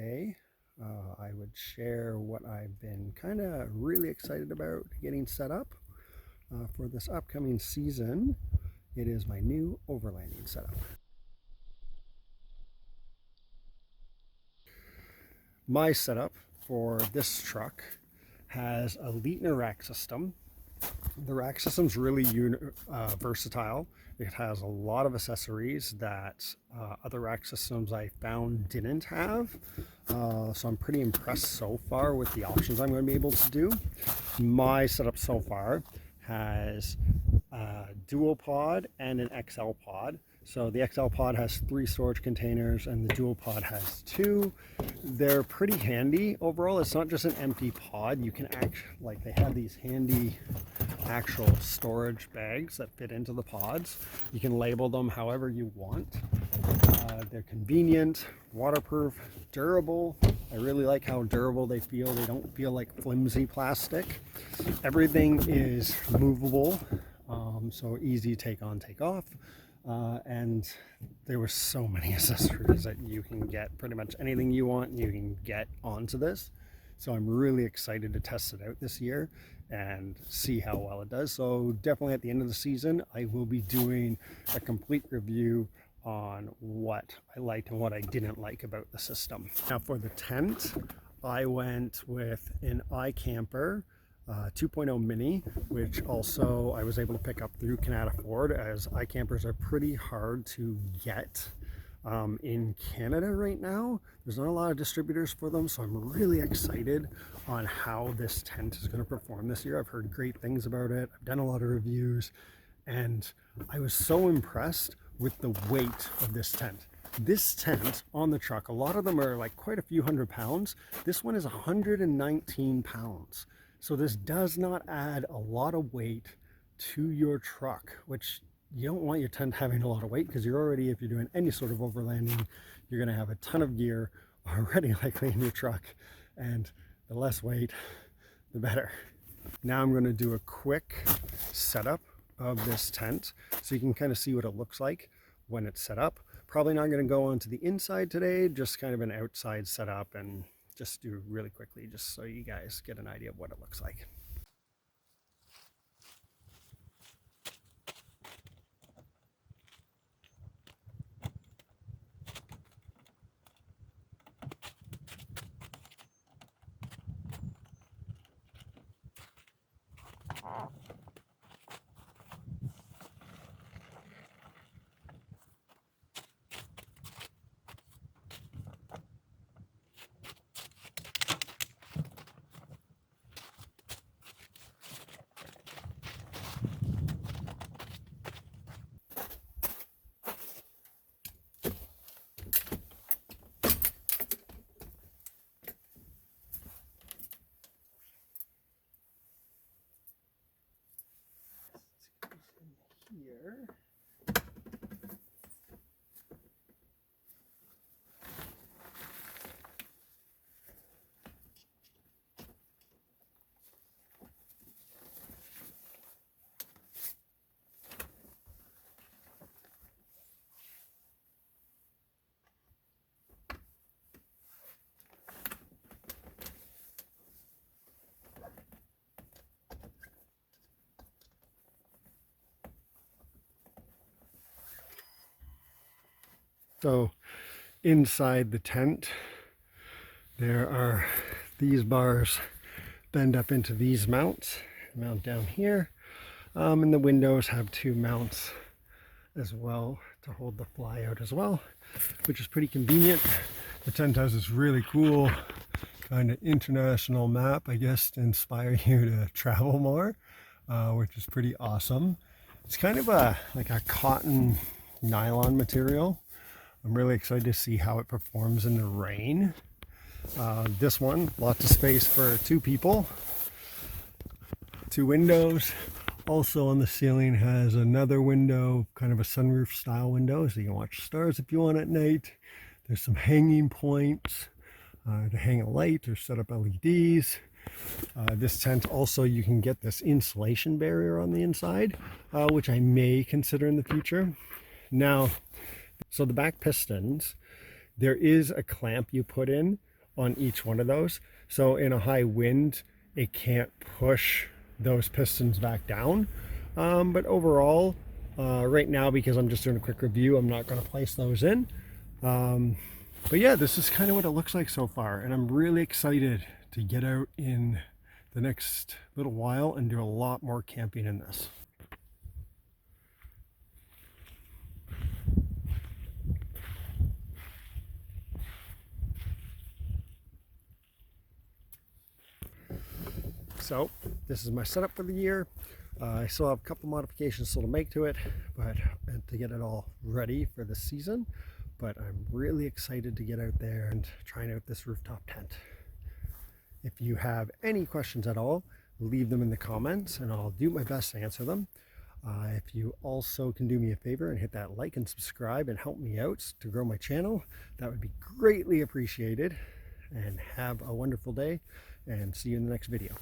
today I would share what I've been kind of really excited about getting set up for this upcoming season. It is my new overlanding setup. My setup for this truck has a Leitner rack system. The rack system's really versatile. It has a lot of accessories that other rack systems I found didn't have. So I'm pretty impressed so far with the options I'm going to be able to do. My setup so far has a dual pod and an XL pod. So the XL pod has 3 storage containers and the dual pod has 2. They're pretty handy overall. It's not just an empty pod. You can they have these handy actual storage bags that fit into the pods. You can label them however you want. They're convenient, waterproof, durable. I really like how durable they feel. They don't feel like flimsy plastic. Everything is movable, so easy take on, take off. And there were so many accessories that you can get. Pretty much anything you want you can get onto this. So I'm really excited to test it out this year and see how well it does. So definitely at the end of the season I will be doing a complete review on what I liked and what I didn't like about the system. Now for the tent, I went with an ikamper 2.0 mini, which also I was able to pick up through Kanata Ford, as iKampers are pretty hard to get in Canada right now. There's not a lot of distributors for them, so I'm really excited on how this tent is going to perform this year. I've heard great things about it. I've done a lot of reviews and I was so impressed with the weight of this tent. This tent on the truck, a lot of them are like quite a few hundred pounds. This one is 119 pounds. So this does not add a lot of weight to your truck, which you don't want your tent having a lot of weight, because you're already, if you're doing any sort of overlanding, you're going to have a ton of gear already likely in your truck, and the less weight, the better. Now I'm going to do a quick setup of this tent so you can kind of see what it looks like when it's set up. Probably not going to go onto the inside today, just kind of an outside setup, and just do really quickly just so you guys get an idea of what it looks like. Here. So inside the tent, there are these bars bend up into these mounts, mount down here, and the windows have 2 mounts as well to hold the fly out as well, which is pretty convenient. The tent has this really cool kind of international map, I guess, to inspire you to travel more, which is pretty awesome. It's kind of like a cotton nylon material. I'm really excited to see how it performs in the rain. This one, lots of space for 2 people. 2 windows. Also on the ceiling has another window, kind of a sunroof style window, so you can watch stars if you want at night. There's some hanging points to hang a light or set up LEDs. This tent also, you can get this insulation barrier on the inside, which I may consider in the future. Now, so the back pistons, there is a clamp you put in on each one of those. So in a high wind, it can't push those pistons back down. But overall, right now, because I'm just doing a quick review, I'm not going to place those in. But yeah, this is kind of what it looks like so far. And I'm really excited to get out in the next little while and do a lot more camping in this. So this is my setup for the year. I still have a couple modifications still to make to it, but to get it all ready for the season. But I'm really excited to get out there and trying out this rooftop tent. If you have any questions at all, leave them in the comments and I'll do my best to answer them. If you also can do me a favor and hit that like and subscribe and help me out to grow my channel, that would be greatly appreciated. And have a wonderful day and see you in the next video.